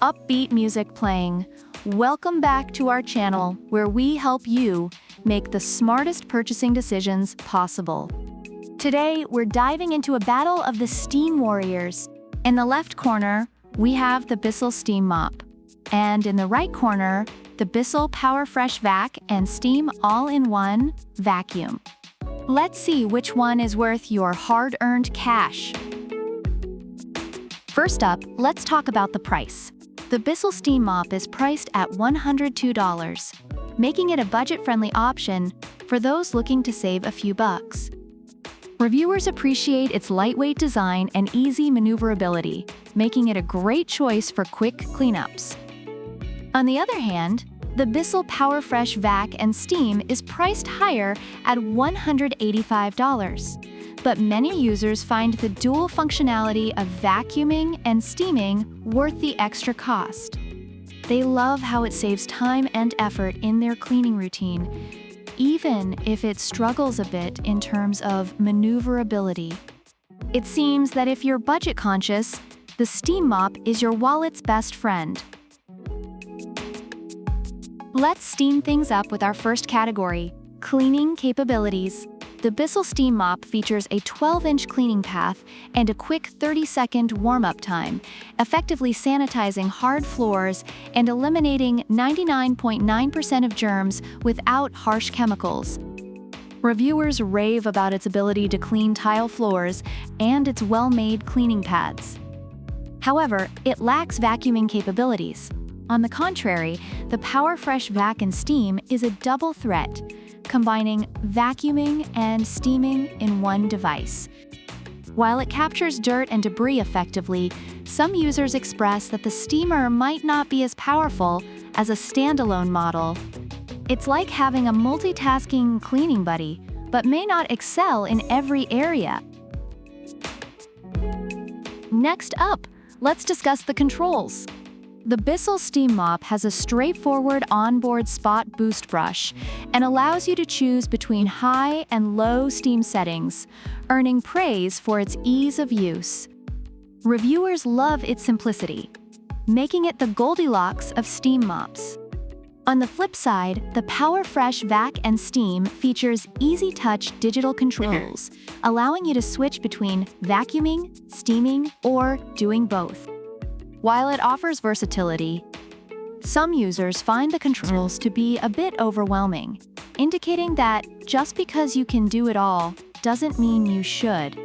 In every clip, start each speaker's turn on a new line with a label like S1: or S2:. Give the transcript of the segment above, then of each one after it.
S1: upbeat music playing. Welcome back to our channel, where we help you make the smartest purchasing decisions possible. Today, we're diving into a battle of the steam warriors. In the left corner, we have the Bissell Steam Mop. And in the right corner, the Bissell PowerFresh Vac and Steam All-in-One Vacuum. Let's see which one is worth your hard-earned cash. First up, let's talk about the price. The Bissell Steam Mop is priced at $102, making it a budget-friendly option for those looking to save a few bucks. Reviewers appreciate its lightweight design and easy maneuverability, making it a great choice for quick cleanups. On the other hand, the Bissell PowerFresh Vac and Steam is priced higher at $185. But many users find the dual functionality of vacuuming and steaming worth the extra cost. They love how it saves time and effort in their cleaning routine, even if it struggles a bit in terms of maneuverability. It seems that if you're budget conscious, the Steam Mop is your wallet's best friend. Let's steam things up with our first category, cleaning capabilities. The Bissell Steam Mop features a 12-inch cleaning path and a quick 30-second warm-up time, effectively sanitizing hard floors and eliminating 99.9% of germs without harsh chemicals. Reviewers rave about its ability to clean tile floors and its well-made cleaning pads. However, it lacks vacuuming capabilities. On the contrary, the PowerFresh Vac and Steam is a double threat, combining vacuuming and steaming in one device. While it captures dirt and debris effectively, some users express that the steamer might not be as powerful as a standalone model. It's like having a multitasking cleaning buddy, but may not excel in every area. Next up, let's discuss the controls. The Bissell Steam Mop has a straightforward onboard spot boost brush and allows you to choose between high and low steam settings, earning praise for its ease of use. Reviewers love its simplicity, making it the Goldilocks of steam mops. On the flip side, the PowerFresh Vac and Steam features easy-touch digital controls, allowing you to switch between vacuuming, steaming, or doing both. While it offers versatility, some users find the controls to be a bit overwhelming, indicating that just because you can do it all doesn't mean you should.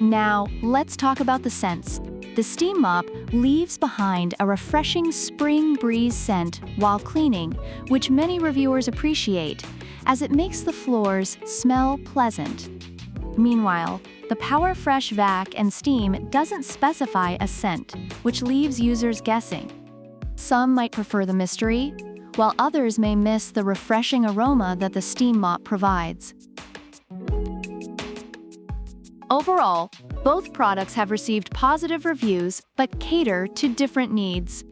S1: Now, let's talk about the scents. The Steam Mop leaves behind a refreshing spring breeze scent while cleaning, which many reviewers appreciate, as it makes the floors smell pleasant. Meanwhile, the PowerFresh Vac and Steam doesn't specify a scent, which leaves users guessing. Some might prefer the mystery, while others may miss the refreshing aroma that the Steam Mop provides. Overall, both products have received positive reviews but cater to different needs.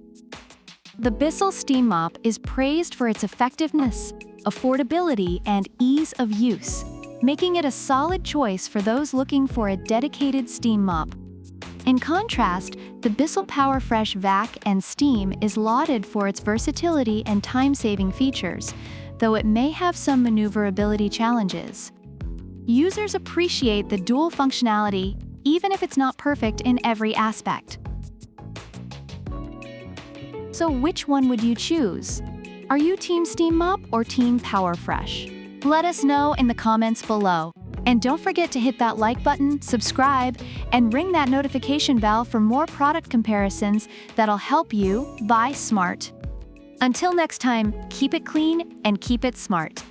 S1: The Bissell Steam Mop is praised for its effectiveness, affordability, and ease of use, making it a solid choice for those looking for a dedicated steam mop. In contrast, the Bissell PowerFresh Vac and Steam is lauded for its versatility and time-saving features, though it may have some maneuverability challenges. Users appreciate the dual functionality, even if it's not perfect in every aspect. So which one would you choose? Are you Team Steam Mop or Team PowerFresh? Let us know in the comments below. And don't forget to hit that like button, subscribe, and ring that notification bell for more product comparisons that'll help you buy smart. Until next time, keep it clean and keep it smart.